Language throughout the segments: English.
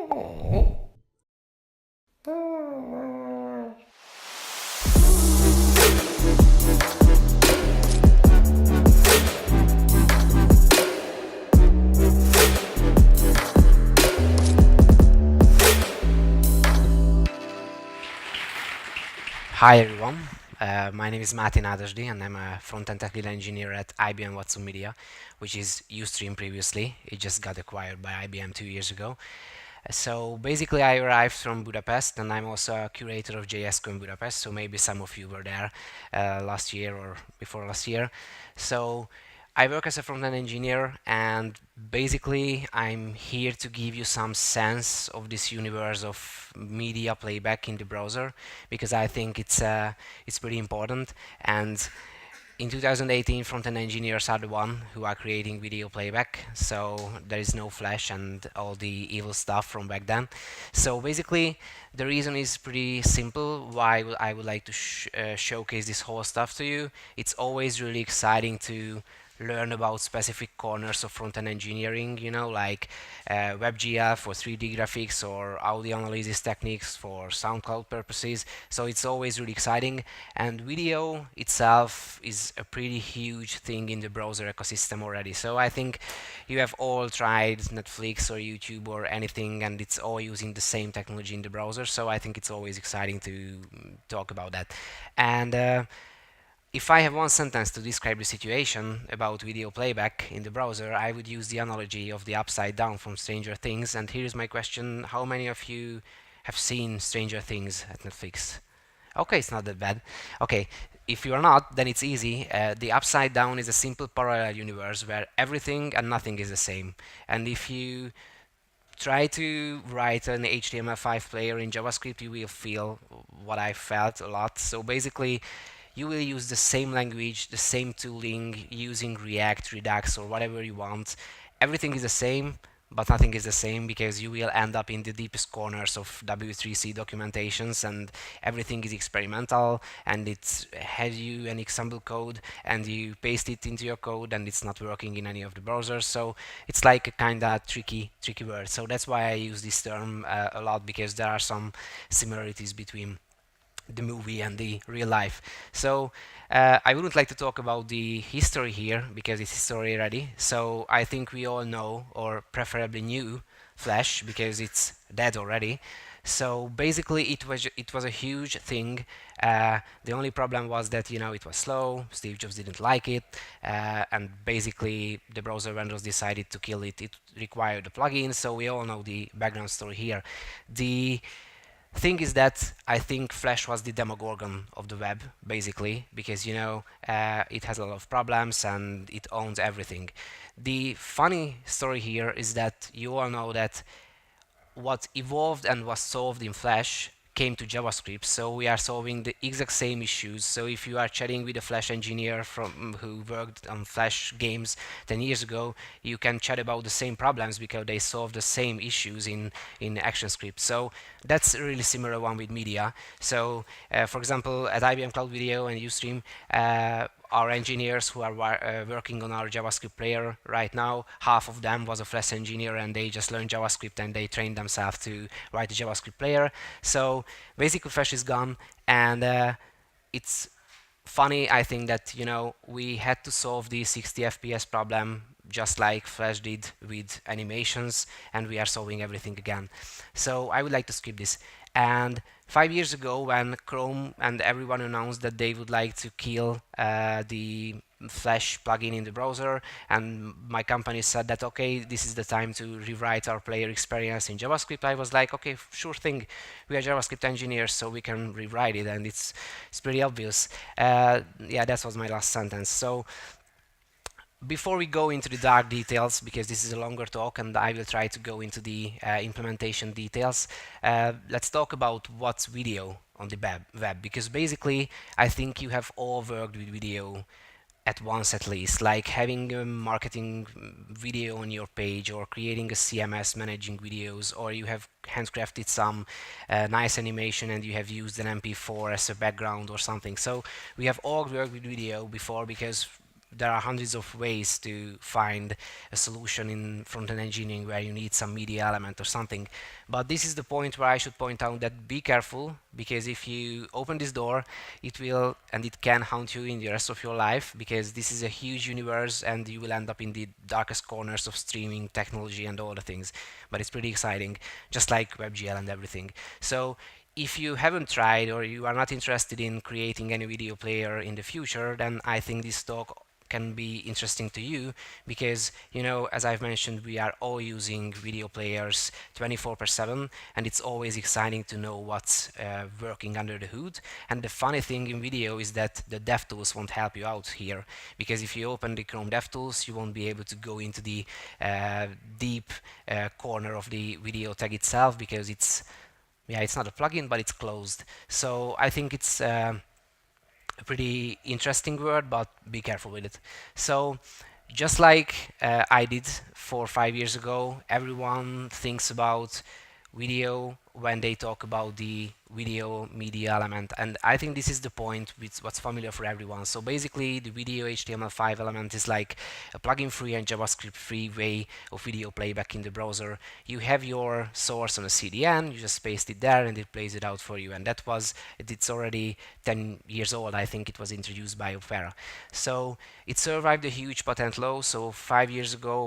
Hi everyone, my name is dasdi and I'm a front-end technical engineer at IBM Watson Media, which is Ustream previously. It just got acquired by IBM 2 years ago. So basically I arrived from Budapest and I'm also a curator of JSCO in Budapest, so maybe some of you were there last year or before last year. So I work as a front-end engineer and basically I'm here to give you some sense of this universe of media playback in the browser because I think it's pretty important. And in 2018, front-end engineers are the one who are creating video playback, so there is no Flash and all the evil stuff from back then. So basically, the reason is pretty simple why I would like to showcase this whole stuff to you. It's always really exciting to learn about specific corners of front-end engineering, you know, like WebGL for 3D graphics or audio analysis techniques for SoundCloud purposes. So it's always really exciting. And video itself is a pretty huge thing in the browser ecosystem already. So I think you have all tried Netflix or YouTube or anything, and it's all using the same technology in the browser. So I think it's always exciting to talk about that. And if I have one sentence to describe the situation about video playback in the browser, I would use the analogy of the upside down from Stranger Things. And here's my question: how many of you have seen Stranger Things at Netflix? Okay, it's not that bad. Okay, if you are not, then it's easy. The upside down is a simple parallel universe where everything and nothing is the same. And if you try to write an HTML5 player in JavaScript, you will feel what I felt a lot. So basically, you will use the same language, the same tooling, using React, Redux, or whatever you want. Everything is the same, but nothing is the same because you will end up in the deepest corners of W3C documentations and everything is experimental and it has you an example code and you paste it into your code and it's not working in any of the browsers. So it's like a kind of tricky word. So that's why I use this term a lot, because there are some similarities between the movie and the real life. So I wouldn't like to talk about the history here because it's history already. So I think we all know, or preferably knew, Flash because it's dead already. So basically, it was a huge thing. The only problem was that it was slow. Steve Jobs didn't like it, and basically the browser vendors decided to kill it. It required a plugin. So we all know the background story here. The thing is that I think Flash was the Demogorgon of the web, basically, because it has a lot of problems and it owns everything. The funny story here is that you all know that what evolved and was solved in Flash came to JavaScript, so we are solving the exact same issues. So if you are chatting with a Flash engineer who worked on Flash games 10 years ago, you can chat about the same problems because they solve the same issues in ActionScript. So that's a really similar one with media. So for example, at IBM Cloud Video and Ustream, our engineers who are working on our JavaScript player right now, half of them was a Flash engineer and they just learned JavaScript and they trained themselves to write a JavaScript player. So basically Flash is gone, and it's funny, I think, that we had to solve the 60 FPS problem just like Flash did with animations, and we are solving everything again. So I would like to skip this. And 5 years ago, when Chrome and everyone announced that they would like to kill the Flash plugin in the browser, and my company said that, okay, this is the time to rewrite our player experience in JavaScript, I was like, okay, sure thing. We are JavaScript engineers, so we can rewrite it, and it's pretty obvious. Yeah, that was my last sentence. So before we go into the dark details, because this is a longer talk and I will try to go into the implementation details, let's talk about what's video on the web, because basically I think you have all worked with video at once at least, like having a marketing video on your page or creating a CMS managing videos, or you have handcrafted some nice animation and you have used an MP4 as a background or something. So we have all worked with video before because there are hundreds of ways to find a solution in front-end engineering where you need some media element or something. But this is the point where I should point out that be careful, because if you open this door, it will and it can haunt you in the rest of your life, because this is a huge universe and you will end up in the darkest corners of streaming technology and all the things. But it's pretty exciting, just like WebGL and everything. So if you haven't tried or you are not interested in creating any video player in the future, then I think this talk can be interesting to you, because as I've mentioned, we are all using video players 24/7, and it's always exciting to know what's working under the hood. And the funny thing in video is that the DevTools won't help you out here, because if you open the Chrome DevTools, you won't be able to go into the deep corner of the video tag itself, because it's not a plugin, but it's closed. So I think it's a pretty interesting word, but be careful with it. So just like I did 4 or 5 years ago, everyone thinks about video when they talk about the video media element, and I think this is the point with what's familiar for everyone. So basically the video HTML5 element is like a plugin free and JavaScript free way of video playback in the browser. You have your source on a CDN, you just paste it there and it plays it out for you, and it's already 10 years old. I think it was introduced by Opera. So it survived a huge patent law. So 5 years ago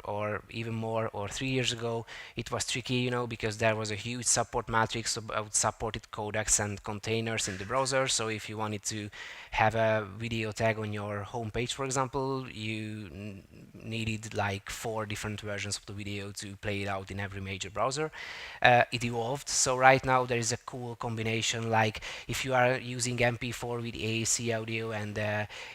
or even more, or 3 years ago, it was tricky, because there was a huge support matrix about supported codecs and containers in the browser. So if you wanted to have a video tag on your homepage, for example, you needed like 4 different versions of the video to play it out in every major browser. It evolved. So right now there is a cool combination, like if you are using MP4 with AAC audio and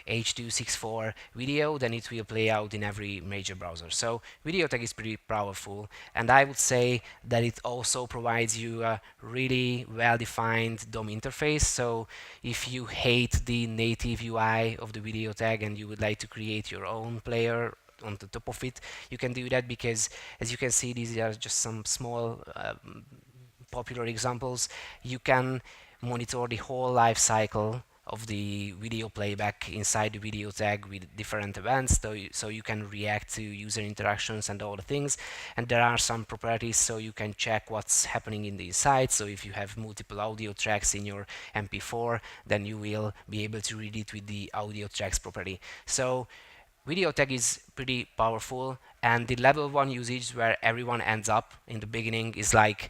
H.264 video, then it will play out in every major browser. So video tag is pretty powerful, and I would say that it also provides you a really well-defined DOM interface. So if you hate the native UI of the video tag and you would like to create your own player on the top of it, you can do that, because as you can see, these are just some small popular examples. You can monitor the whole life cycle of the video playback inside the video tag with different events, so you can react to user interactions and all the things. And there are some properties, so you can check what's happening in the inside. So if you have multiple audio tracks in your MP4, then you will be able to read it with the audio tracks property. So video tag is pretty powerful, and the level 1 usage where everyone ends up in the beginning is like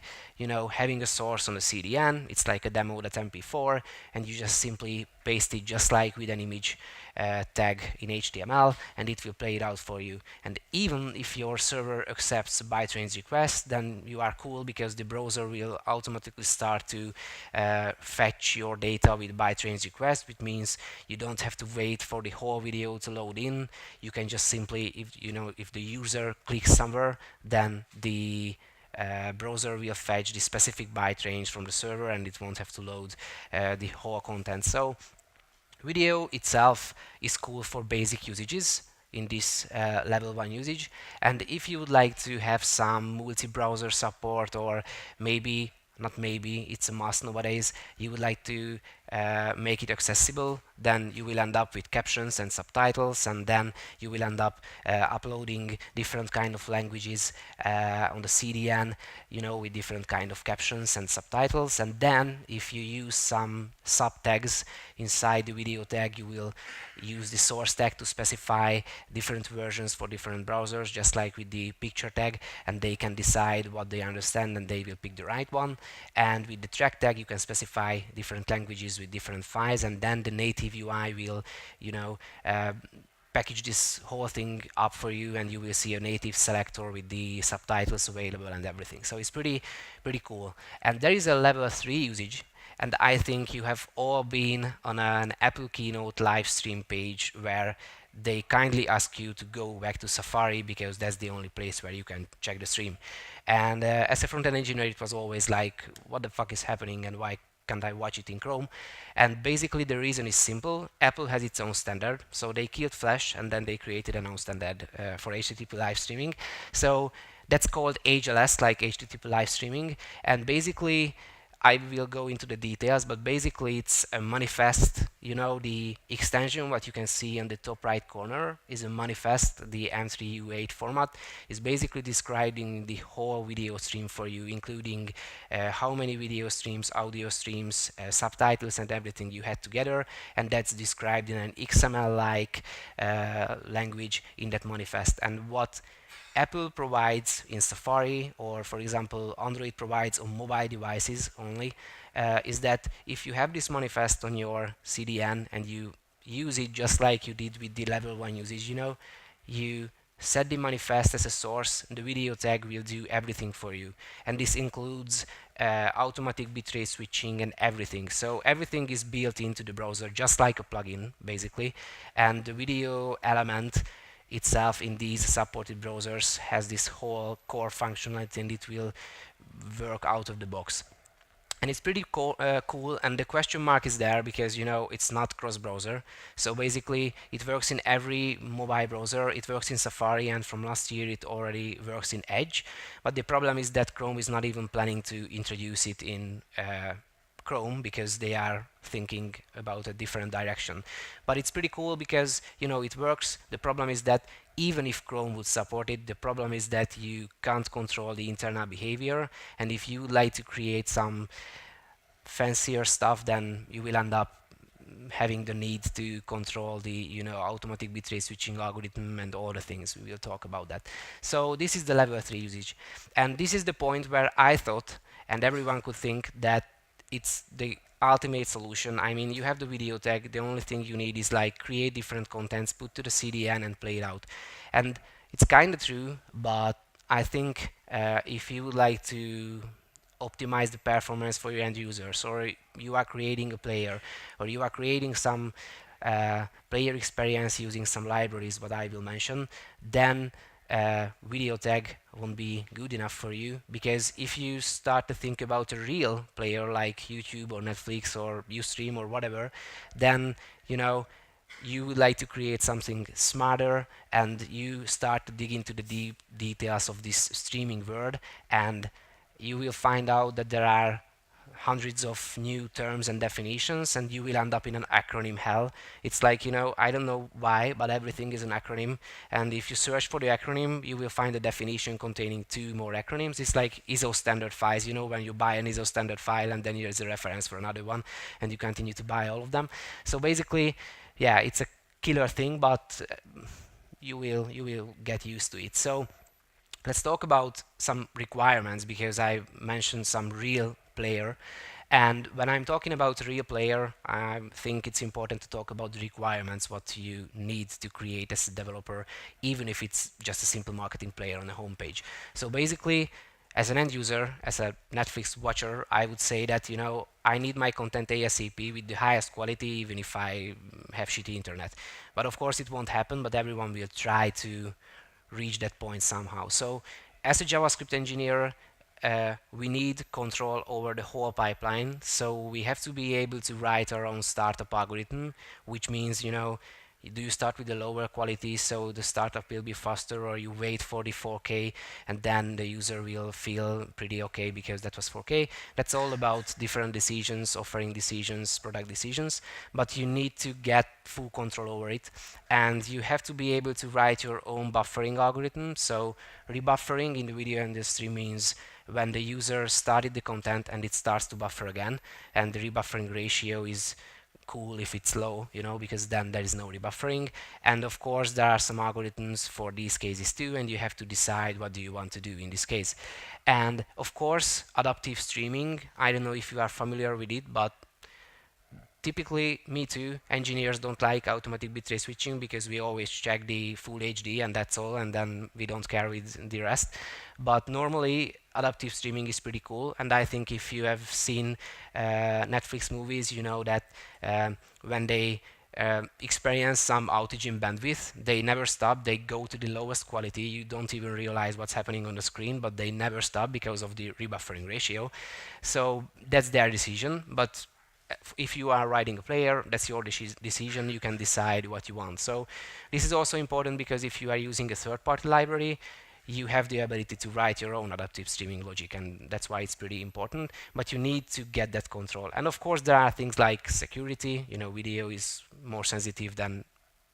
having a source on a CDN. It's like a demo.mp4, and you just simply paste it just like with an image tag in HTML, and it will play it out for you. And even if your server accepts ByteArrays requests, then you are cool, because the browser will automatically start to fetch your data with ByteArrays request, which means you don't have to wait for the whole video to load in. You can just simply, if the user clicks somewhere, then the browser will fetch the specific byte range from the server, and it won't have to load the whole content. So video itself is cool for basic usages in this level 1 usage. And if you would like to have some multi-browser support, or maybe not maybe, it's a must nowadays, you would like to make it accessible, then you will end up with captions and subtitles, and then you will end up uploading different kind of languages on the CDN, with different kind of captions and subtitles. And then if you use some sub tags inside the video tag, you will use the source tag to specify different versions for different browsers, just like with the picture tag, and they can decide what they understand and they will pick the right one. And with the track tag, you can specify different languages with different files, and then the native UI will package this whole thing up for you, and you will see a native selector with the subtitles available and everything. So it's pretty cool. And there is a level 3 usage, and I think you have all been on an Apple Keynote live stream page where they kindly ask you to go back to Safari, because that's the only place where you can check the stream. And as a front-end engineer, it was always like, what the fuck is happening, and why can't I watch it in Chrome? And basically the reason is simple. Apple has its own standard, so they killed Flash and then they created an own standard for HTTP live streaming. So that's called HLS, like HTTP live streaming. And basically I will go into the details, but basically it's a manifest. You know, the extension, what you can see in the top right corner, is a manifest. The M3U8 format is basically describing the whole video stream for you, including how many video streams, audio streams, subtitles, and everything you had together, and that's described in an XML-like language in that manifest. And what Apple provides in Safari, or for example Android provides on mobile devices only, is that if you have this manifest on your CDN and you use it just like you did with the level 1 usage, you know, you set the manifest as a source, the video tag will do everything for you, and this includes automatic bitrate switching and everything. So everything is built into the browser just like a plugin basically, and the video element itself in these supported browsers has this whole core functionality, and it will work out of the box. And it's pretty cool, and the question mark is there because, you know, it's not cross-browser. So basically it works in every mobile browser, it works in Safari, and from last year it already works in Edge. But the problem is that Chrome is not even planning to introduce it in Chrome because they are thinking about a different direction. But it's pretty cool because, you know, it works. The problem is that even if Chrome would support it, the problem is that you can't control the internal behavior, and if you would like to create some fancier stuff, then you will end up having the need to control the, you know, automatic bitrate switching algorithm and all the things. We will talk about that. So this is the level 3 usage, and this is the point where I thought, and everyone could think, that it's the ultimate solution. I mean, you have the video tag, the only thing you need is like create different contents, put to the CDN and play it out. And it's kind of true, but I think if you would like to optimize the performance for your end users, or you are creating a player, or you are creating some player experience using some libraries, what I will mention, then video tag won't be good enough for you, because if you start to think about a real player like YouTube or Netflix or Ustream or whatever, then, you know, you would like to create something smarter, and you start to dig into the deep details of this streaming world, and you will find out that there are hundreds of new terms and definitions, and you will end up in an acronym hell. It's like, you know, I don't know why, but everything is an acronym, and if you search for the acronym, you will find a definition containing 2 more acronyms. It's like ISO standard files, you know, when you buy an ISO standard file and then there's a reference for another one, and you continue to buy all of them. So basically, yeah, it's a killer thing, but you will get used to it. So let's talk about some requirements, because I mentioned some real player, and when I'm talking about real player, I think it's important to talk about the requirements, what you need to create as a developer, even if it's just a simple marketing player on a homepage. So basically, as an end user, as a Netflix watcher, I would say that, you know, I need my content ASAP with the highest quality, even if I have shitty internet. But of course it won't happen, but everyone will try to reach that point somehow. So as a JavaScript engineer, we need control over the whole pipeline. So we have to be able to write our own startup algorithm, which means, you know, do you start with the lower quality so the startup will be faster, or you wait for the 4K and then the user will feel pretty okay because that was 4K. That's all about different decisions, offering decisions, product decisions, but you need to get full control over it, and you have to be able to write your own buffering algorithm. So rebuffering in the video industry means when the user started the content and it starts to buffer again, and the rebuffering ratio is cool if it's low, you know, because then there is no rebuffering. And of course there are some algorithms for these cases too, and you have to decide what do you want to do in this case. And of course adaptive streaming, I don't know if you are familiar with it, but typically, me too, engineers don't like automatic bitrate switching because we always check the full HD and that's all, and then we don't care with the rest. But normally, adaptive streaming is pretty cool, and I think if you have seen Netflix movies, you know that when they experience some outage in bandwidth, they never stop. They go to the lowest quality. You don't even realize what's happening on the screen, but they never stop because of the rebuffering ratio. So that's their decision. But if you are writing a player, that's your decision. You can decide what you want. So this is also important because if you are using a third-party library, you have the ability to write your own adaptive streaming logic, and that's why it's pretty important. But you need to get that control. And of course, there are things like security. Video is more sensitive than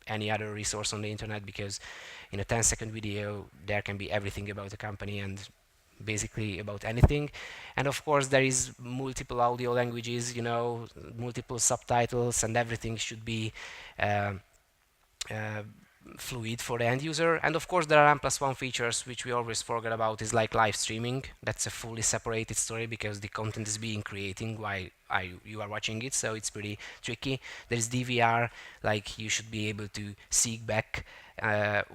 any other resource on the internet, because in a 10-second video there can be everything about the company and basically about anything. And of course, there is multiple audio languages, multiple subtitles, and everything should be uh, uh, fluid for the end user. And of course, there are N+1 features which we always forget about, is like live streaming. That's a fully separated story because the content is being created while you are watching it, so it's pretty tricky. There's DVR, like you should be able to seek back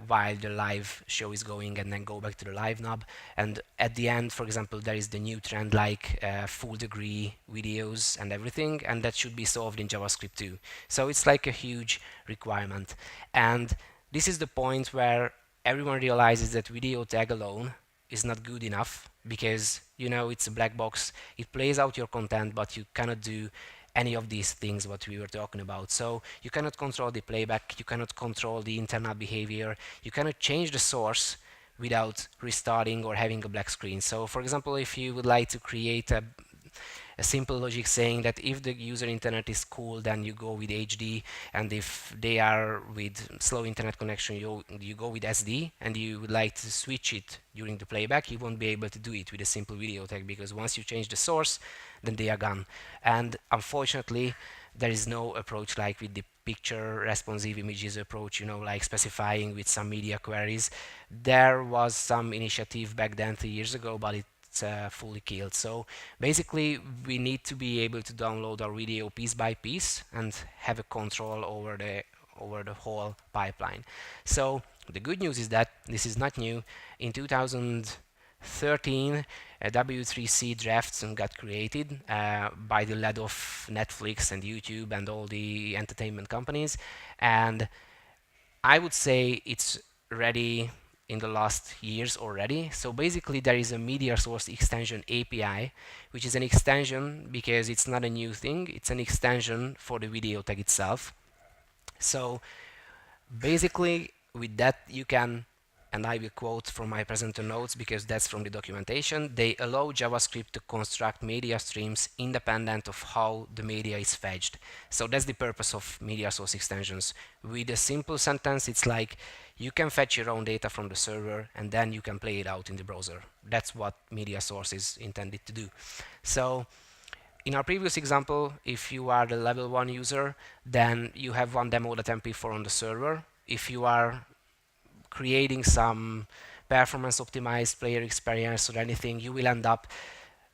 while the live show is going and then go back to the live knob. And at the end, for example, there is the new trend like full degree videos and everything, and that should be solved in JavaScript too. So it's like a huge requirement. And this is the point where everyone realizes that video tag alone is not good enough, because it's a black box. It plays out your content, but you cannot do any of these things what we were talking about. So you cannot control the playback, you cannot control the internal behavior, you cannot change the source without restarting or having a black screen. So for example, if you would like to create a simple logic saying that if the user internet is cool, then you go with HD, and if they are with slow internet connection, you go with SD, and you would like to switch it during the playback, you won't be able to do it with a simple video tag, because once you change the source, then they are gone. And unfortunately, there is no approach like with the picture responsive images approach, like specifying with some media queries. There was some initiative back then 3 years ago, but it's fully killed. So basically, we need to be able to download our video piece by piece and have a control over the whole pipeline. So the good news is that this is not new. In 2013, W3C drafts got created by the lead of Netflix and YouTube and all the entertainment companies, and I would say it's ready in the last years already. So basically, there is a media source extension API, which is an extension because it's not a new thing, it's an extension for the video tag itself. So basically, with that, you can, and I will quote from my presenter notes because that's from the documentation, they allow JavaScript to construct media streams independent of how the media is fetched. So that's the purpose of media source extensions. With a simple sentence, it's like you can fetch your own data from the server and then you can play it out in the browser. That's what media source is intended to do. So in our previous example, if you are the level 1 user, then you have one demo.mp4 on the server. If you are creating some performance optimized player experience or anything, you will end up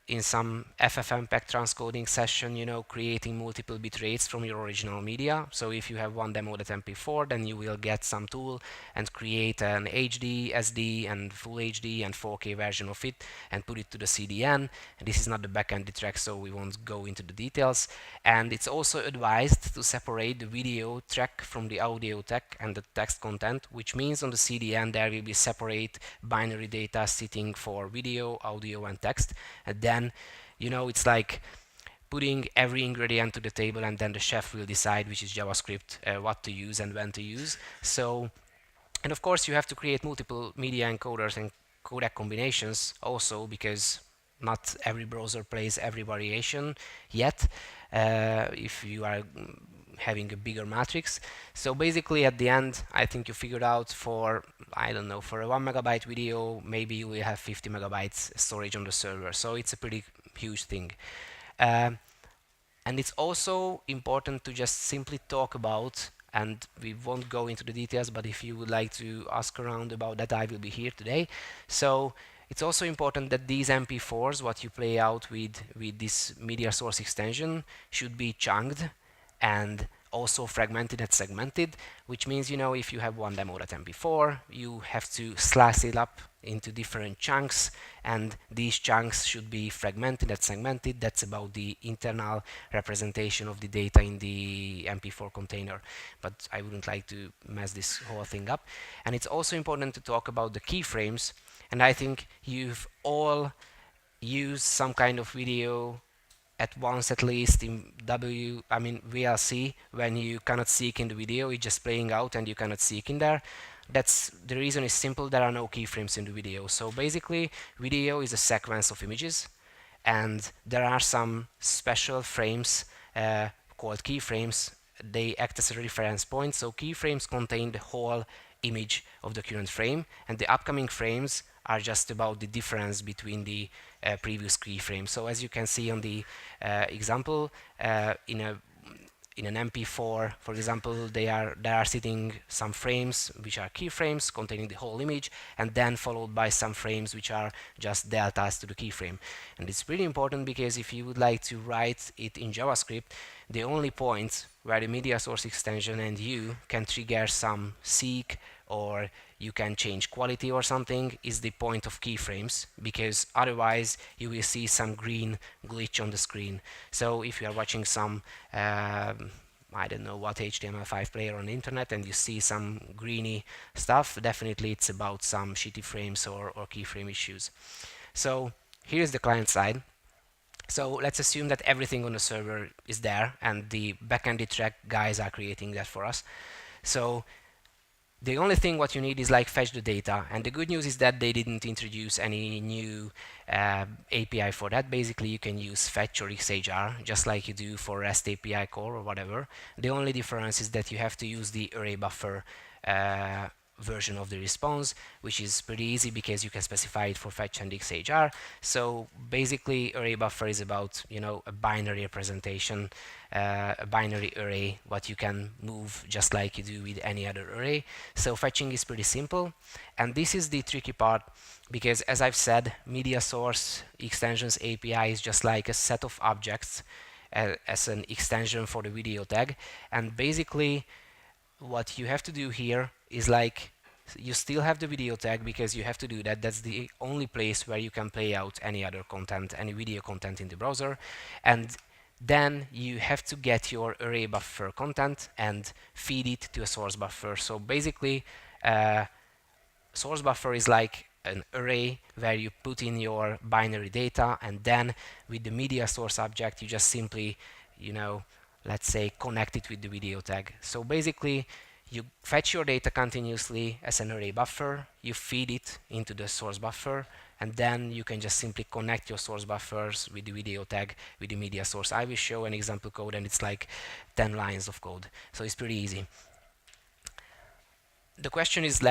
in some FFmpeg transcoding session, creating multiple bit rates from your original media. So if you have one demo.mp4, then you will get some tool and create an HD, SD, and full HD and 4K version of it and put it to the CDN. And this is not the backend track, so we won't go into the details. And it's also advised to separate the video track from the audio track and the text content, which means on the CDN there will be separate binary data sitting for video, audio, and text. And then it's like putting every ingredient to the table, and then the chef will decide, which is JavaScript, what to use and when to use. So, and of course you have to create multiple media encoders and codec combinations also, because not every browser plays every variation yet, if you are having a bigger matrix. So basically at the end, I think you figured out for, I don't know, for a 1 megabyte video, maybe you will have 50 megabytes storage on the server. So it's a pretty huge thing. And it's also important to just simply talk about, and we won't go into the details, but if you would like to ask around about that, I will be here today. So it's also important that these MP4s, what you play out with this media source extension, should be chunked and also fragmented and segmented, which means, if you have one demo.mp4, you have to slice it up into different chunks, and these chunks should be fragmented and segmented. That's about the internal representation of the data in the mp4 container, but I wouldn't like to mess this whole thing up. And it's also important to talk about the keyframes, and I think you've all used some kind of video at once at least in VLC, when you cannot seek in the video, it's just playing out and you cannot seek in there. That's the reason is simple. There are no keyframes in the video. So basically, video is a sequence of images, and there are some special frames called keyframes. They act as a reference point. So keyframes contain the whole image of the current frame, and the upcoming frames are just about the difference between the previous keyframes. So as you can see on the example, in an MP4, for example, there are sitting some frames which are keyframes containing the whole image, and then followed by some frames which are just deltas to the keyframe. And it's pretty important because if you would like to write it in JavaScript, the only point where the media source extension and you can trigger some seek, or you can change quality or something, is the point of keyframes, because otherwise you will see some green glitch on the screen. So if you are watching some I don't know what HTML5 player on the internet and you see some greeny stuff, definitely it's about some shitty frames or keyframe issues. So here's the client side. So let's assume that everything on the server is there and the backend track guys are creating that for us. So the only thing what you need is like fetch the data, and the good news is that they didn't introduce any new API for that. Basically you can use fetch or XHR just like you do for REST API call or whatever. The only difference is that you have to use the array buffer version of the response, which is pretty easy because you can specify it for fetch and XHR. So basically array buffer is about, you know, a binary representation, a binary array what you can move just like you do with any other array. So fetching is pretty simple, and this is the tricky part because, as I've said, media source extensions API is just like a set of objects as an extension for the video tag, and basically what you have to do here is like you still have the video tag because you have to do that. That's the only place where you can play out any other content, any video content in the browser. And then you have to get your array buffer content and feed it to a source buffer. So basically, source buffer is like an array where you put in your binary data, and then with the media source object, you just simply, you know, let's say connect it with the video tag. So basically, you fetch your data continuously as an array buffer, you feed it into the source buffer, and then you can just simply connect your source buffers with the video tag with the media source. I will show an example code, and it's like 10 lines of code. So it's pretty easy. The question is,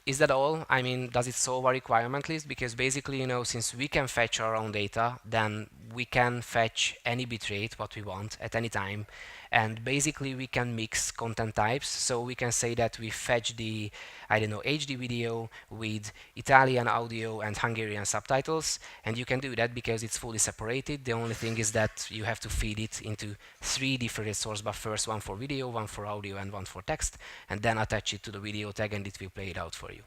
is that all? I mean, does it solve our requirement list? Because basically, you know, since we can fetch our own data, then we can fetch any bitrate what we want at any time. And basically, we can mix content types. So we can say that we fetch the, I don't know, HD video with Italian audio and Hungarian subtitles. And you can do that because it's fully separated. The only thing is that you have to feed it into 3 different source buffers, one for video, one for audio, and one for text, and then attach it to the video tag and it will play it out for you.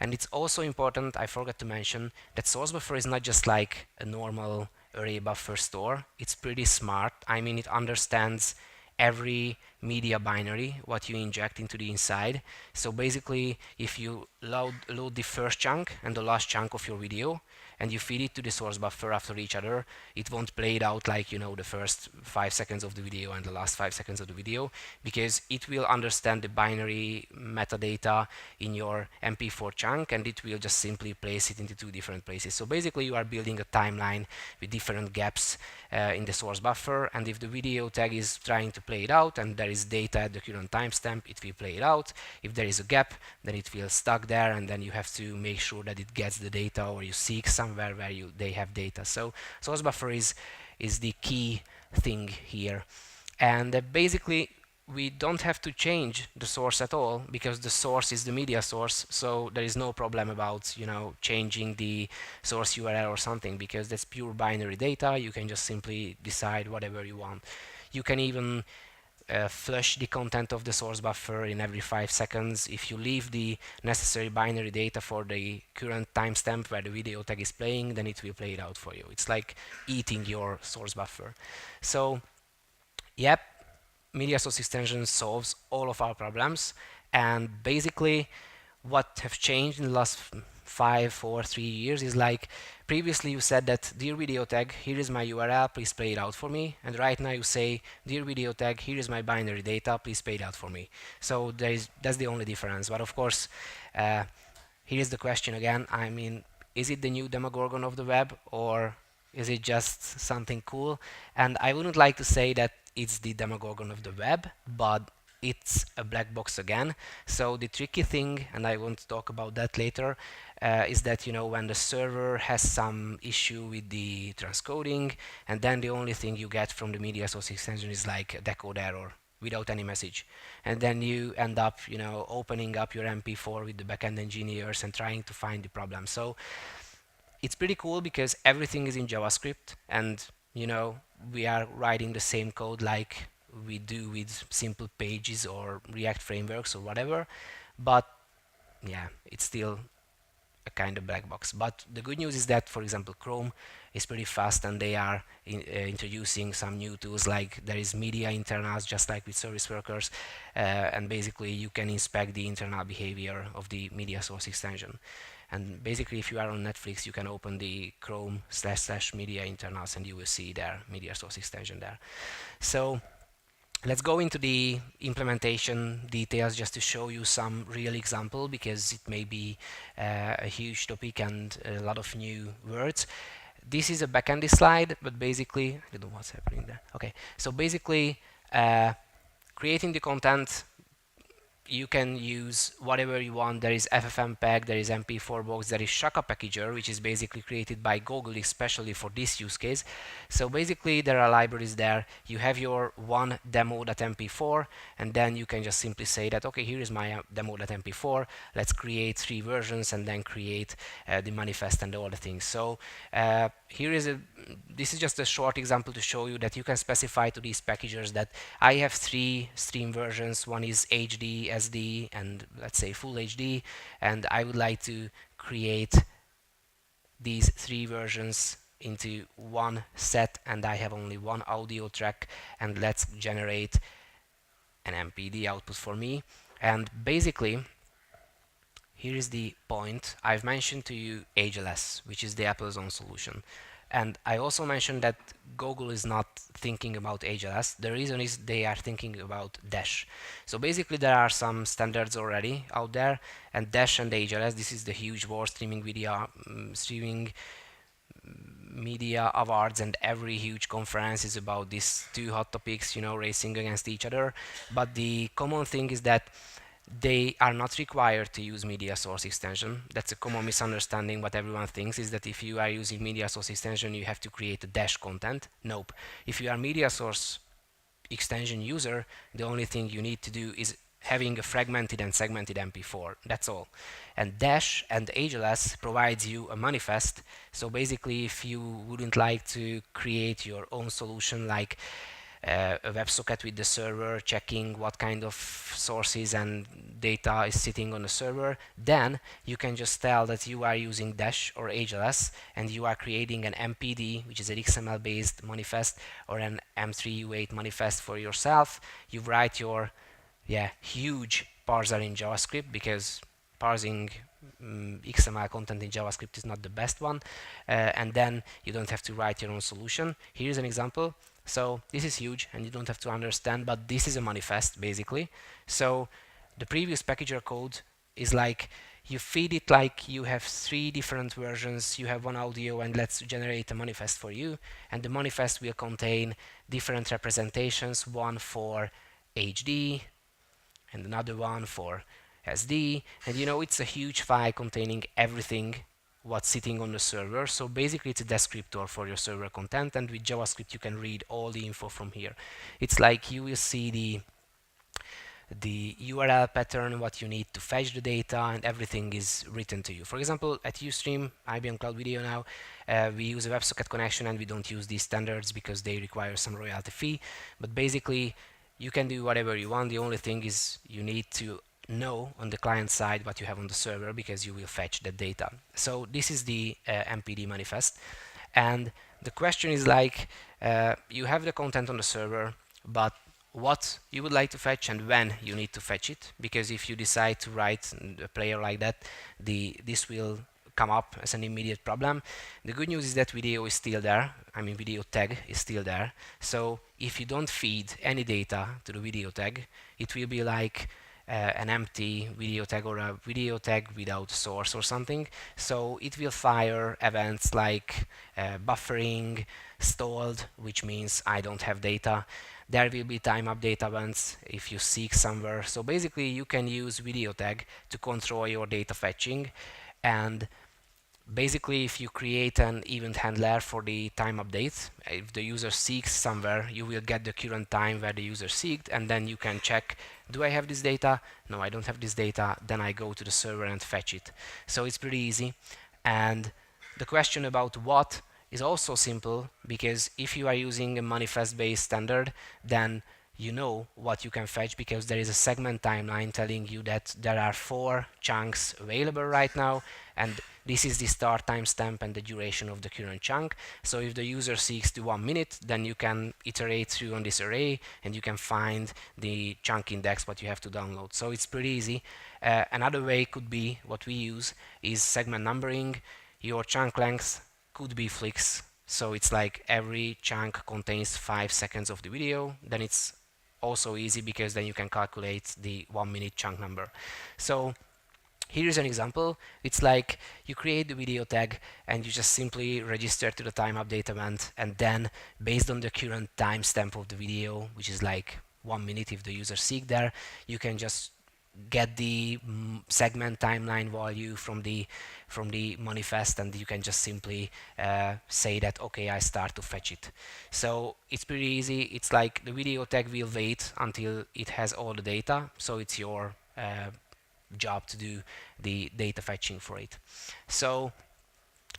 And it's also important, I forgot to mention, that source buffer is not just like a normal array buffer store. It's pretty smart. I mean, it understands every media binary what you inject into the inside. So basically, if you load the first chunk and the last chunk of your video and you feed it to the source buffer after each other, it won't play it out like, you know, the first 5 seconds of the video and the last 5 seconds of the video, because it will understand the binary metadata in your MP4 chunk and it will just simply place it into 2 different places. So basically you are building a timeline with different gaps in the source buffer, and if the video tag is trying to play it out and there is data at the current timestamp, it will play it out. If there is a gap, then it will stuck there, and then you have to make sure that it gets the data, or you seek somewhere where they have data. So source buffer is the key thing here, and basically we don't have to change the source at all because the source is the media source, so there is no problem about, you know, changing the source URL or something, because that's pure binary data. You can just simply decide whatever you want. You can even flush the content of the source buffer in every 5 seconds. If you leave the necessary binary data for the current timestamp where the video tag is playing, then it will play it out for you. It's like eating your source buffer. So, yep, media source extension solves all of our problems, and basically what have changed in the last 3 years is like previously you said that dear video tag, here is my URL, please play it out for me, and right now you say dear video tag, here is my binary data, please play it out for me. So that's the only difference. But of course, here is the question again. I mean, is it the new Demogorgon of the web, or is it just something cool? And I wouldn't like to say that it's the Demogorgon of the web, but it's a black box again. So the tricky thing, and I want to talk about that later, is that when the server has some issue with the transcoding, and then the only thing you get from the media source extension is like a decode error without any message, and then you end up opening up your MP4 with the backend engineers and trying to find the problem. So it's pretty cool because everything is in JavaScript, and we are writing the same code like we do with simple pages or React frameworks or whatever, but yeah, it's still a kind of black box. But the good news is that, for example, Chrome is pretty fast, and they are introducing some new tools, like there is media internals, just like with service workers, and basically you can inspect the internal behavior of the media source extension. And basically, if you are on Netflix, you can open the Chrome / media internals, and you will see their media source extension there. So let's go into the implementation details just to show you some real example, because it may be a huge topic and a lot of new words. This is a backend slide, but basically, I don't know what's happening there. Okay, so basically, creating the content, you can use whatever you want. There is FFmpeg, there is MP4 box, there is Shaka packager, which is basically created by Google especially for this use case. So basically there are libraries there. You have your one demo.mp4, and then you can just simply say that, okay, here is my demo.mp4, let's create 3 versions, and then create the manifest and all the things. So this is just a short example to show you that you can specify to these packagers that I have 3 stream versions. One is HD, SD, and let's say full HD, and I would like to create these 3 versions into one set, and I have only one audio track, and let's generate an MPD output for me. And basically, here is the point. I've mentioned to you HLS, which is the Apple's own solution. And I also mentioned that Google is not thinking about HLS. The reason is they are thinking about Dash. So basically there are some standards already out there, and Dash and HLS, this is the huge war, streaming media awards, and every huge conference is about these 2 hot topics, racing against each other. But the common thing is that they are not required to use media source extension. That's a common misunderstanding. What everyone thinks is that if you are using media source extension, you have to create a Dash content. Nope. If you are media source extension user, the only thing you need to do is having a fragmented and segmented MP4. That's all. And Dash and HLS provides you a manifest. So basically, if you wouldn't like to create your own solution, like a WebSocket with the server checking what kind of sources and data is sitting on the server, then you can just tell that you are using Dash or HLS, and you are creating an MPD, which is an XML based manifest, or an M3U8 manifest for yourself. You write your huge parser in JavaScript, because parsing XML content in JavaScript is not the best one, and then you don't have to write your own solution. Here's an example. So this is huge, and you don't have to understand, but this is a manifest basically. So the previous packager code is like, you feed it like you have 3 different versions, you have one audio, and let's generate a manifest for you. And the manifest will contain different representations, one for HD and another one for SD, and it's a huge file containing everything what's sitting on the server. So basically it's a descriptor for your server content, and with JavaScript you can read all the info from here. It's like you will see the URL pattern, what you need to fetch the data, and everything is written to you. For example, at Ustream, IBM Cloud Video now, we use a WebSocket connection, and we don't use these standards because they require some royalty fee. But basically, you can do whatever you want. The only thing is you need to know on the client side what you have on the server, because you will fetch the data. So this is the MPD manifest. And the question is like, you have the content on the server, but what you would like to fetch and when you need to fetch it, because if you decide to write a player like that, this will come up as an immediate problem. The good news is that video is still there. I mean, video tag is still there. So if you don't feed any data to the video tag, it will be like an empty video tag or a video tag without source or something. So it will fire events like buffering, stalled, which means I don't have data. There will be time update events if you seek somewhere. So basically you can use video tag to control your data fetching. And basically, if you create an event handler for the time updates, if the user seeks somewhere, you will get the current time where the user seeked, and then you can check, do I have this data? No, I don't have this data. Then I go to the server and fetch it. So it's pretty easy. And the question about what is also simple, because if you are using a manifest-based standard, then you know what you can fetch, because there is a segment timeline telling you that there are 4 chunks available right now, and this is the start timestamp and the duration of the current chunk. So if the user seeks to 1 minute, then you can iterate through on this array and you can find the chunk index what you have to download. So it's pretty easy. Another way could be what we use is segment numbering. Your chunk length could be flicks. So it's like every chunk contains 5 seconds of the video. Then it's also easy because then you can calculate the 1 minute chunk number. So here's an example. It's like you create the video tag and you just simply register to the time update event, and then based on the current timestamp of the video, which is like 1 minute if the user seek there, you can just get the segment timeline value from the manifest, and you can just simply say that okay, I start to fetch it. So it's pretty easy. It's like the video tag will wait until it has all the data, so it's your job to do the data fetching for it. So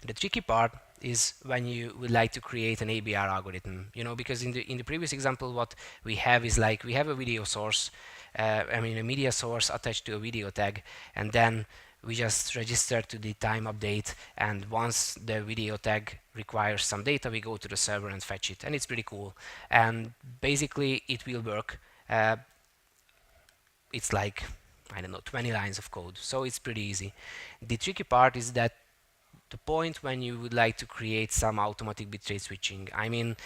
the tricky part is when you would like to create an ABR algorithm, because in the previous example what we have is like we have a video source, a media source attached to a video tag, and then we just register to the time update, and once the video tag requires some data, we go to the server and fetch it, and it's pretty cool. And basically it will work. It's like, I don't know, 20 lines of code, so it's pretty easy. The tricky part is that the point when you would like to create some automatic bitrate switching. I mean,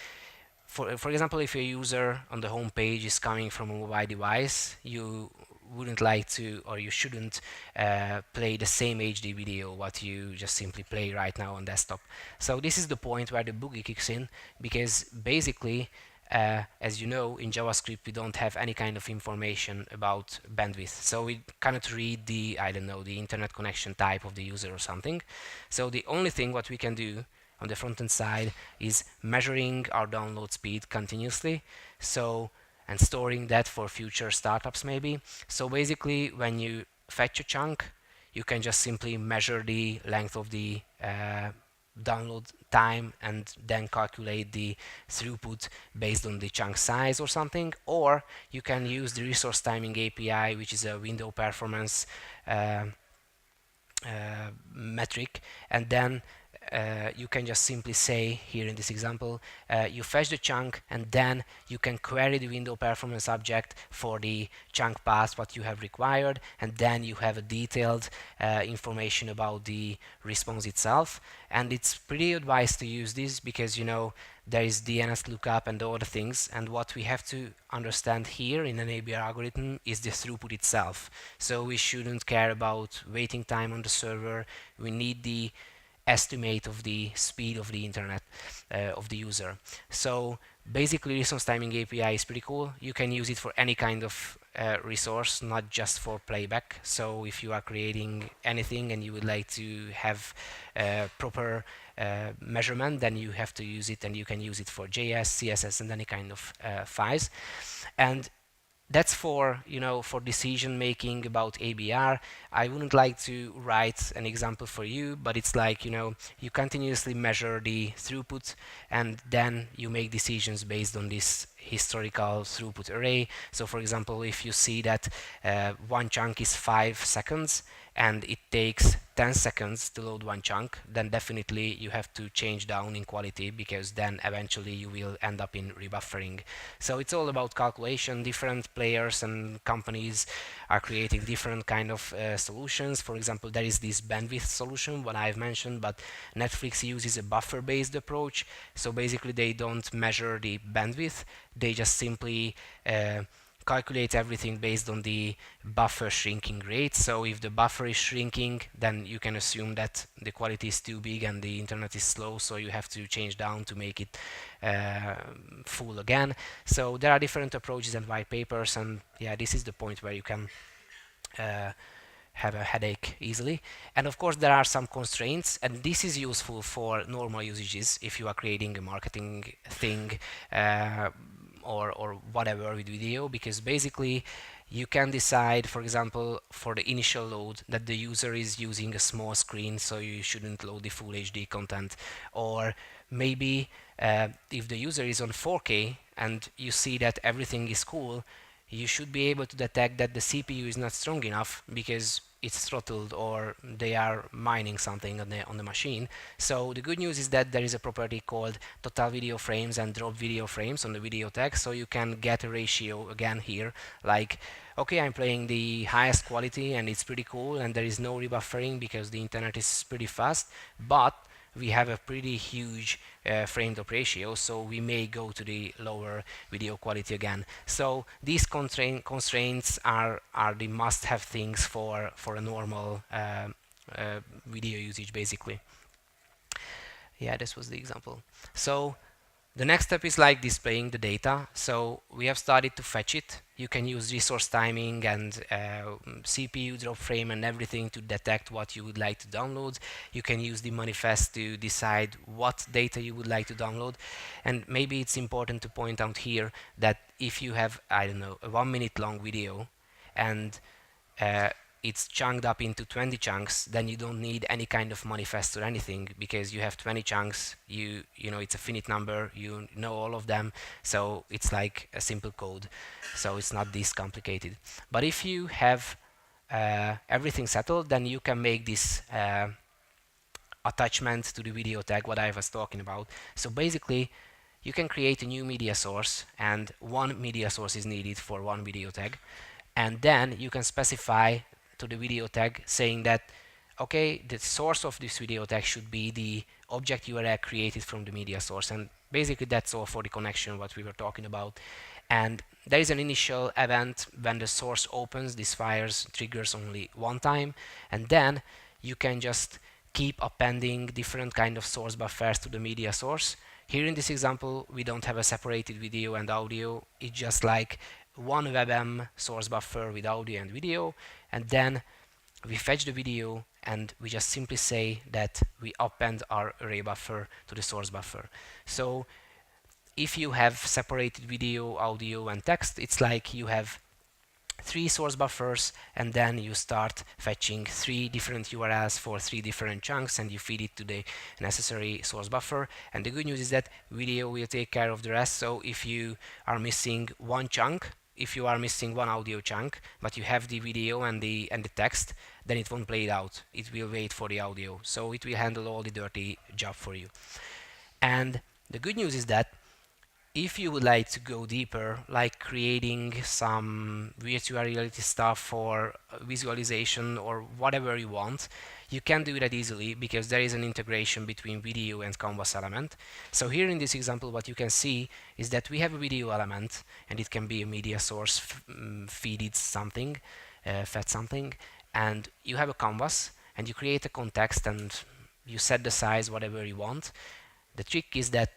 for example, if a user on the home page is coming from a mobile device, you wouldn't like to, or you shouldn't play the same HD video what you just simply play right now on desktop. So this is the point where the boogie kicks in, because basically as you know, in JavaScript we don't have any kind of information about bandwidth, so we cannot read the, I don't know, the internet connection type of the user or something. So the only thing what we can do on the front-end side is measuring our download speed continuously, so, and storing that for future startups maybe. So basically when you fetch a chunk, you can just simply measure the length of the download time and then calculate the throughput based on the chunk size or something, or you can use the resource timing API, which is a window performance metric, and then you can just simply say here in this example, you fetch the chunk and then you can query the window performance object for the chunk path what you have required, and then you have a detailed information about the response itself. And it's pretty advised to use this because there is DNS lookup and all the things, and what we have to understand here in an ABR algorithm is the throughput itself. So we shouldn't care about waiting time on the server. We need the estimate of the speed of the internet of the user. So basically resource timing API is pretty cool. You can use it for any kind of resource, not just for playback. So if you are creating anything and you would like to have proper measurement, then you have to use it, and you can use it for JS, CSS, and any kind of files. And that's for for decision making about ABR. I wouldn't like to write an example for you, but it's like you continuously measure the throughput and then you make decisions based on this historical throughput array. So for example, if you see that one chunk is 5 seconds and it takes 10 seconds to load one chunk, then definitely you have to change down in quality, because then eventually you will end up in rebuffering. So it's all about calculation. Different players and companies are creating different kind of solutions. For example, there is this bandwidth solution, what I've mentioned, but Netflix uses a buffer-based approach. So basically they don't measure the bandwidth, they just simply calculate everything based on the buffer shrinking rate. So if the buffer is shrinking, then you can assume that the quality is too big and the internet is slow, so you have to change down to make it full again. So there are different approaches and white papers, and yeah, this is the point where you can have a headache easily. And of course there are some constraints, and this is useful for normal usages if you are creating a marketing thing or whatever with video, because basically you can decide, for example, for the initial load that the user is using a small screen, so you shouldn't load the full HD content. Or maybe if the user is on 4K and you see that everything is cool, you should be able to detect that the CPU is not strong enough because it's throttled or they are mining something on the machine. So the good news is that there is a property called total video frames and drop video frames on the video tag, so you can get a ratio again here, like, okay, I'm playing the highest quality and it's pretty cool and there is no rebuffering because the internet is pretty fast, but we have a pretty huge frame drop ratio, so we may go to the lower video quality again. So these constraints are the must-have things for a normal video usage, basically. Yeah, this was the example. So the next step is like displaying the data. So we have started to fetch it. You can use resource timing and CPU drop frame and everything to detect what you would like to download. You can use the manifest to decide what data you would like to download. And maybe it's important to point out here that if you have, I don't know, a 1 minute long video and it's chunked up into 20 chunks, then you don't need any kind of manifest or anything, because you have 20 chunks, you know it's a finite number, you know all of them, so it's like a simple code, so it's not this complicated. But if you have everything settled, then you can make this attachment to the video tag, what I was talking about. So basically you can create a new media source, and one media source is needed for one video tag, and then you can specify to the video tag saying that, okay, the source of this video tag should be the object URL created from the media source. And basically that's all for the connection what we were talking about. And there is an initial event when the source opens. This fires triggers only one time, and then you can just keep appending different kind of source buffers to the media source. Here in this example we don't have a separated video and audio, it's just like one WebM source buffer with audio and video, and then we fetch the video and we just simply say that we append our array buffer to the source buffer. So if you have separated video, audio and text, it's like you have 3 source buffers, and then you start fetching 3 different URLs for 3 different chunks, and you feed it to the necessary source buffer. And the good news is that video will take care of the rest. So if you are missing one chunk, if you are missing one audio chunk, but you have the video and the text, then it won't play it out. It will wait for the audio. So it will handle all the dirty job for you. And the good news is that if you would like to go deeper, like creating some virtual reality stuff for visualization or whatever you want, you can do that easily because there is an integration between video and canvas element. So here in this example, what you can see is that we have a video element, and it can be a media source, fed something, and you have a canvas, and you create a context, and you set the size whatever you want. The trick is that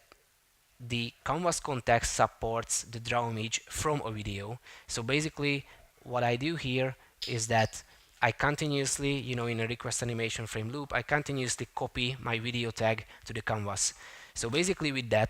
the canvas context supports the draw image from a video. So basically what I do here is that I continuously, in a request animation frame loop, I continuously copy my video tag to the canvas. So basically with that,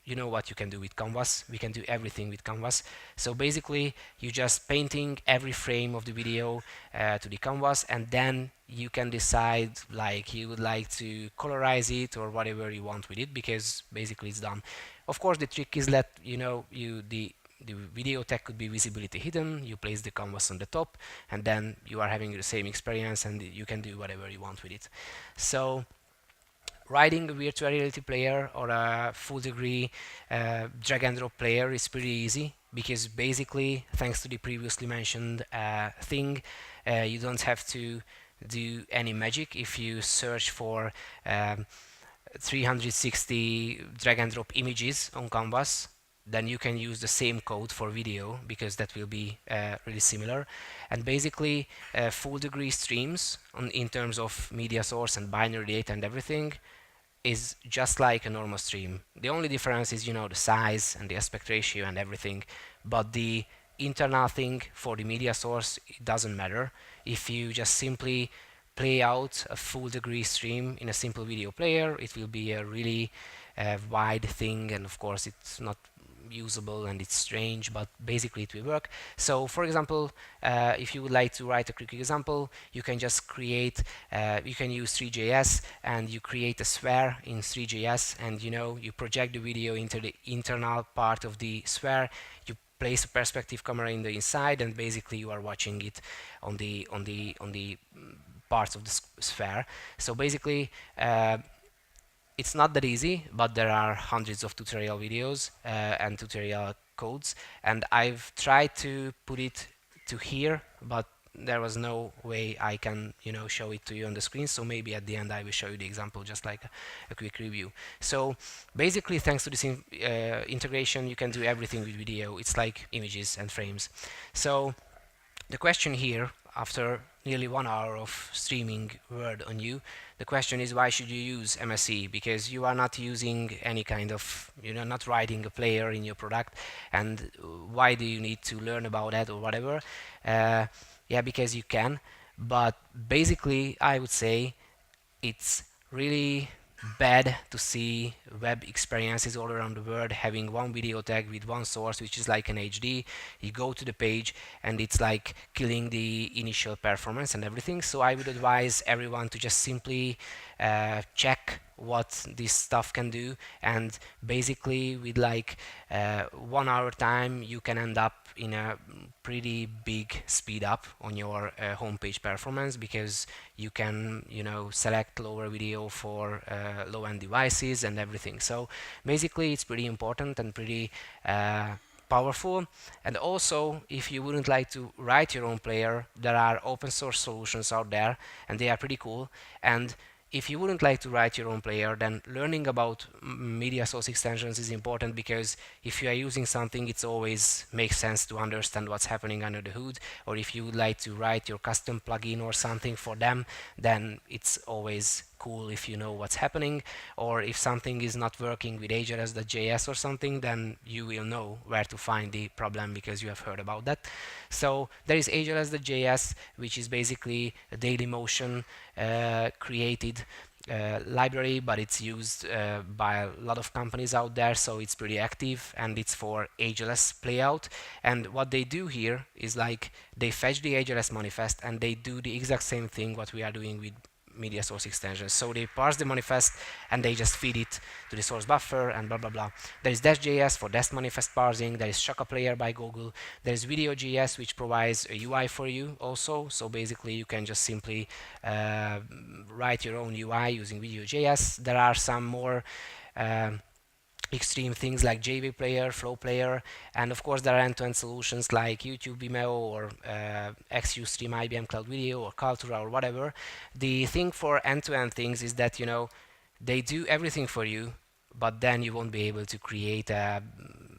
you know what you can do with Canvas. We can do everything with Canvas. So basically, you just painting every frame of the video to the Canvas, and then you can decide like you would like to colorize it or whatever you want with it, because basically it's done. Of course, the trick is that the video tag could be visibility hidden. You place the canvas on the top, and then you are having the same experience, and you can do whatever you want with it. So writing a virtual reality player or a full degree drag and drop player is pretty easy, because basically, thanks to the previously mentioned thing, you don't have to do any magic. If you search for 360 drag and drop images on canvas, then you can use the same code for video, because that will be really similar. And basically, full degree streams in terms of media source and binary data and everything is just like a normal stream. The only difference is, the size and the aspect ratio and everything, but the internal thing for the media source, it doesn't matter. If you just simply play out a full degree stream in a simple video player, it will be a really wide thing, and of course it's not usable and it's strange, but basically it will work. So for example, if you would like to write a quick example, you can just create, you can use 3JS, and you create a sphere in 3JS, and you project the video into the internal part of the sphere. You place a perspective camera in the inside, and basically you are watching it on the parts of the sphere. So basically, it's not that easy, but there are hundreds of tutorial videos and tutorial codes, and I've tried to put it to here, but there was no way I can show it to you on the screen. So maybe at the end I will show you the example, just like a quick review. So basically, thanks to this integration, you can do everything with video. It's like images and frames. So the question here, after nearly 1 hour of streaming Word on you, the question is, why should you use MSE? Because you are not using any kind of, not writing a player in your product, and why do you need to learn about that or whatever? Yeah, because you can, but basically I would say it's really bad to see web experiences all around the world having one video tag with one source, which is like an HD. You go to the page and it's like killing the initial performance and everything. So I would advise everyone to just simply check what this stuff can do, and basically with like 1 hour time you can end up in a pretty big speed up on your homepage performance, because you can select lower video for low-end devices and everything. So basically it's pretty important and pretty powerful. And also, if you wouldn't like to write your own player, there are open source solutions out there, and they are pretty cool. And if you wouldn't like to write your own player, then learning about media source extensions is important, because if you are using something, it always makes sense to understand what's happening under the hood. Or if you would like to write your custom plugin or something for them, then it's always cool if you know what's happening. Or if something is not working with jsday.js or something, then you will know where to find the problem, because you have heard about that. So there is jsday.js, which is basically a Dailymotion created library, but it's used by a lot of companies out there, so it's pretty active, and it's for ageless playout. And what they do here is like they fetch the ageless manifest, and they do the exact same thing what we are doing with media source extensions. So they parse the manifest and they just feed it to the source buffer and blah blah blah. There is dash.js for dash manifest parsing. There is Shaka Player by Google. There is video.js, which provides a UI for you also. So basically you can just simply write your own UI using video.js. There are some more extreme things like JV Player, Flow Player, and of course there are end-to-end solutions like YouTube Vimeo or XUstream IBM Cloud Video or Kaltura or whatever. The thing for end-to-end things is that they do everything for you, but then you won't be able to create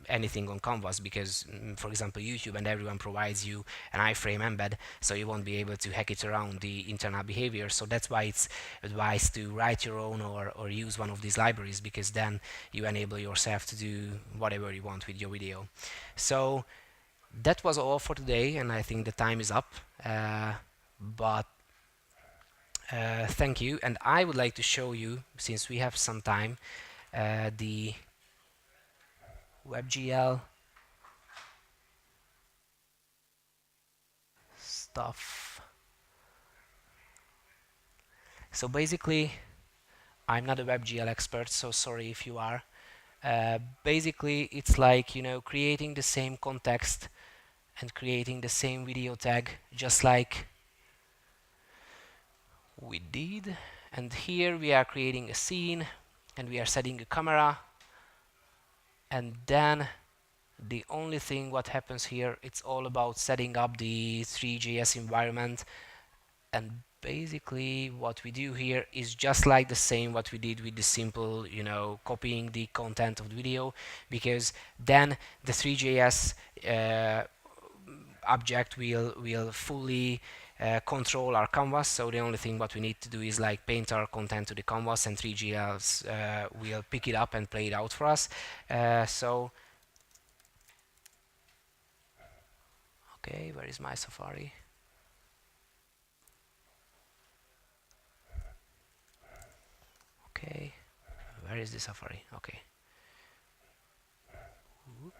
anything on Canvas, because for example YouTube and everyone provides you an iframe embed, so you won't be able to hack it around the internal behavior. So that's why it's advised to write your own or use one of these libraries, because then you enable yourself to do whatever you want with your video. So that was all for today, and I think the time is up, but thank you. And I would like to show you, since we have some time, the WebGL stuff. So basically, I'm not a WebGL expert, so sorry if you are. Basically, it's like, creating the same context and creating the same video tag, just like we did. And here we are creating a scene and we are setting a camera, and then the only thing what happens here, it's all about setting up the Three.js environment. And basically what we do here is just like the same what we did with the simple, copying the content of the video, because then the Three.js object will fully control our canvas. So the only thing what we need to do is like paint our content to the canvas, and Three.js will pick it up and play it out for us. So okay, where is my Safari? Okay, where is the Safari? Okay. Oops.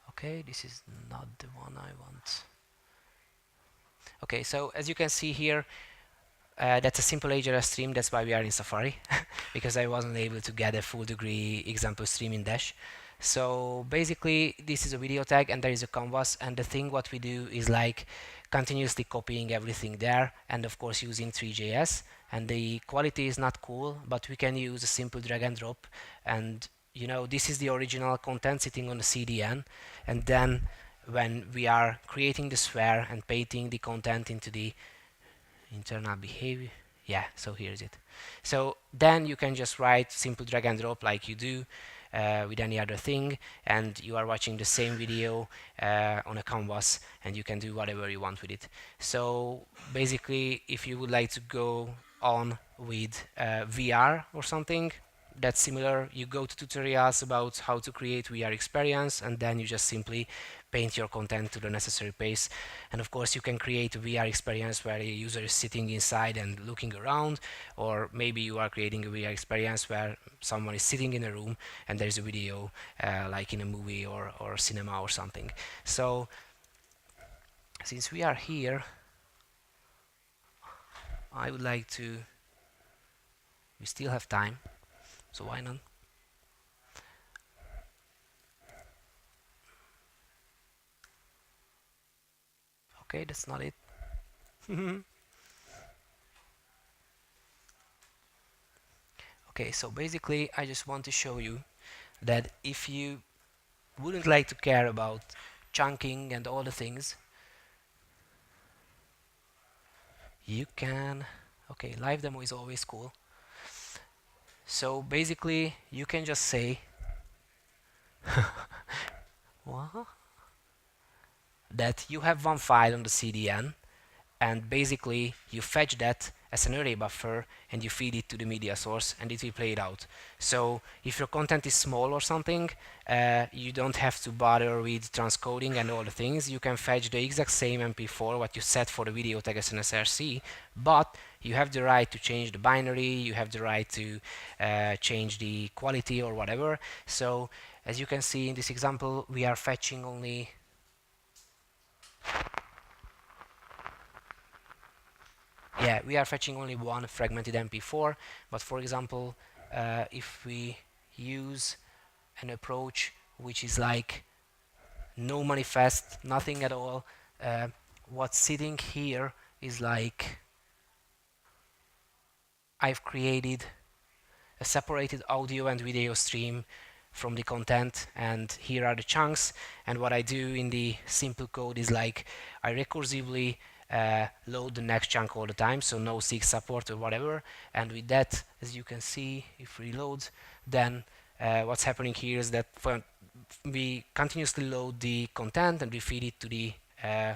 Okay, this is not the one I want. Okay, so as you can see here, that's a simple HRS stream. That's why we are in Safari, because I wasn't able to get a full degree example stream in Dash. So basically, this is a video tag and there is a canvas, and the thing what we do is like continuously copying everything there, and of course using Three.js. And the quality is not cool, but we can use a simple drag and drop, and this is the original content sitting on the CDN, and then when we are creating the sphere and painting the content into the internal behavior, yeah, so here's it. So then you can just write simple drag and drop like you do with any other thing, and you are watching the same video on a canvas, and you can do whatever you want with it. So basically, if you would like to go on with VR or something that's similar, you go to tutorials about how to create VR experience, and then you just simply paint your content to the necessary pace. And of course you can create a VR experience where a user is sitting inside and looking around, or maybe you are creating a VR experience where someone is sitting in a room and there's a video like in a movie or cinema or something. So since we are here, I would like to, we still have time, so why not? Okay, that's not it. Okay, so basically I just want to show you that if you wouldn't like to care about chunking and all the things, you can, okay, live demo is always cool. So basically you can just say what? That you have one file on the CDN, and basically you fetch that as an array buffer and you feed it to the media source and it will play it out. So if your content is small or something, you don't have to bother with transcoding and all the things. You can fetch the exact same MP4 what you set for the video tag as an SRC, but you have the right to change the binary, you have the right to change the quality or whatever. So as you can see in this example, we are fetching only we are fetching only one fragmented MP4, but for example, if we use an approach which is like no manifest, nothing at all, what's sitting here is like I've created a separated audio and video stream from the content, and here are the chunks. And what I do in the simple code is like I recursively load the next chunk all the time, so no seek support or whatever. And with that, as you can see, if we reload, then what's happening here is that we continuously load the content and we feed it to the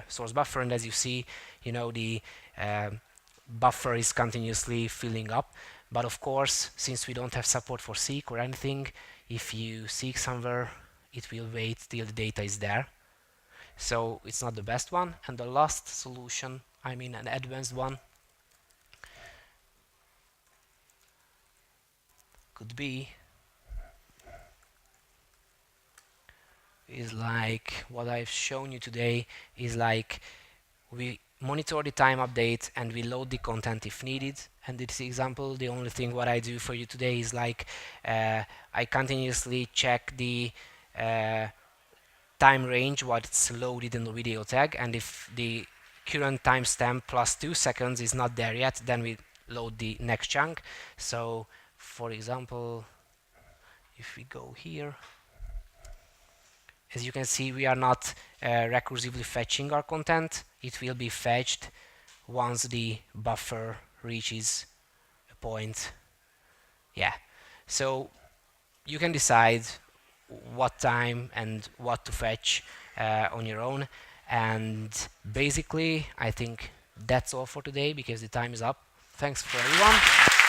source buffer, and as you see, the buffer is continuously filling up. But of course, since we don't have support for seek or anything, if you seek somewhere, it will wait till the data is there. so it's not the best one. And the last solution, I mean an advanced one, could be is like what I've shown you today, is like we monitor the time update and we load the content if needed. And this example, the only thing what I do for you today is like I continuously check the time range what's loaded in the video tag, and if the current timestamp plus 2 seconds is not there yet, then we load the next chunk. So for example, if we go here, as you can see, we are not recursively fetching our content. It will be fetched once the buffer reaches a point. Yeah, so you can decide what time and what to fetch on your own. And basically, I think that's all for today because the time is up. Thanks for everyone.